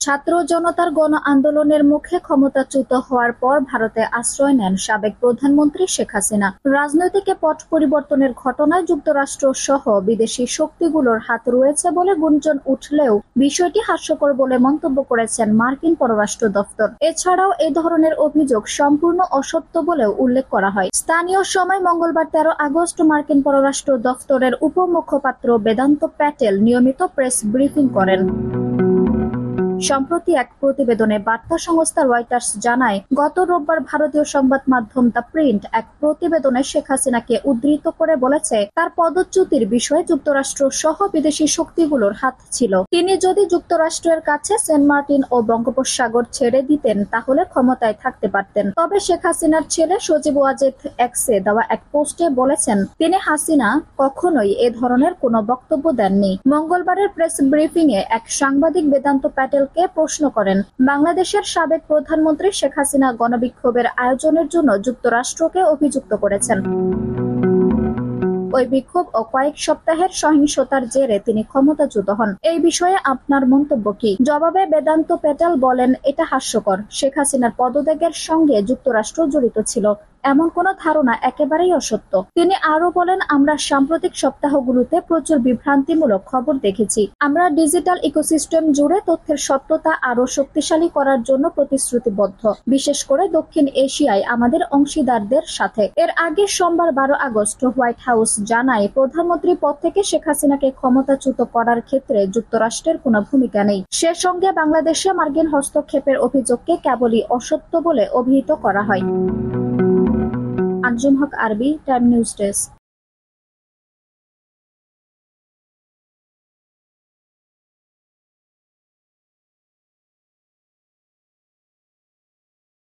ছাত্র জনতার গণ আন্দোলনের মুখে ক্ষমতাচ্যুত হওয়ার পর ভারতে আশ্রয় নেন সাবেক প্রধানমন্ত্রী শেখ হাসিনা। রাজনৈতিক পট পরিবর্তনের ঘটনায় যুক্তরাষ্ট্র সহ বিদেশি শক্তিগুলোর হাত রয়েছে বলে গুঞ্জন উঠলেও বিষয়টি হাস্যকর বলে মন্তব্য করেছেন মার্কিন পররাষ্ট্র দফতর। এছাড়াও এ ধরনের অভিযোগ সম্পূর্ণ অসত্য বলেও উল্লেখ করা হয়। স্থানীয় সময় মঙ্গলবার 13 আগস্ট মার্কিন পররাষ্ট্র দফতরের উপমুখপাত্র বেদান্ত প্যাটেল নিয়মিত প্রেস ব্রিফিং করেন। সম্প্রতি এক প্রতিবেদনে বার্তা সংস্থা রয়টার্স জানায়, গত রোববার ভারতীয় সংবাদ মাধ্যম দ্য প্রিন্ট এক প্রতিবেদনে শেখ হাসিনাকে উদ্ধৃত করে বলেছে, তার পদচ্যুতির বিষয়ে যুক্তরাষ্ট্র সহ বিদেশি শক্তিগুলোর হাত ছিল। তিনি যদি যুক্তরাষ্ট্রের কাছে সেন্ট মার্টিন ও বঙ্গোপসাগর ছেড়ে দিতেন তাহলে ক্ষমতায় থাকতে পারতেন। তবে শেখ হাসিনার ছেলে সজীব ওয়াজেদ এক্সে দেওয়া এক পোস্টে বলেছেন, তিনি হাসিনা কখনোই এ ধরনের কোনো বক্তব্য দেননি। মঙ্গলবারের প্রেস ব্রিফিং এ এক সাংবাদিক বেদান্ত প্যাটেল প্রশ্ন করেন, বাংলাদেশের সাবেক প্রধানমন্ত্রী শেখ হাসিনা গণবিক্ষোভের আয়োজনের জন্য যুক্তরাষ্ট্রকে অভিযুক্ত করেছেন। ওই বিক্ষোভ ও কয়েক সপ্তাহের সহিংসতার জেরে তিনি ক্ষমতাচ্যুত হন। এই বিষয়ে আপনার মন্তব্য কি? জবাবে বেদান্ত প্যাটেল বলেন, এটা হাস্যকর। শেখ হাসিনার পদত্যাগের সঙ্গে যুক্তরাষ্ট্র জড়িত ছিল এমন কোনো ধারণা একেবারেই অসত্য। তিনি আরো বলেন, আমরা সাম্প্রতিক সপ্তাহগুলোতে প্রচুর বিভ্রান্তিমূলক খবর দেখেছি। আমরা ডিজিটাল ইকোসিস্টেম জুড়ে তথ্যের সত্যতা আরো শক্তিশালী করার জন্য প্রতিশ্রুতিবদ্ধ, বিশেষ করে দক্ষিণ এশিয়ায় আমাদের অংশীদারদের সাথে। এর আগে সোমবার 12 আগস্ট হোয়াইট হাউস জানায়, প্রধানমন্ত্রী পদ থেকে শেখ হাসিনাকে ক্ষমতাচ্যুত করার ক্ষেত্রে যুক্তরাষ্ট্রের কোনো ভূমিকা নেই। সে সঙ্গে বাংলাদেশে মার্কিন হস্তক্ষেপের অভিযোগকে কেবলই অসত্য বলে অভিহিত করা হয়। আঞ্জুম হক আরবি, টাইম নিউজ ডেস্ক।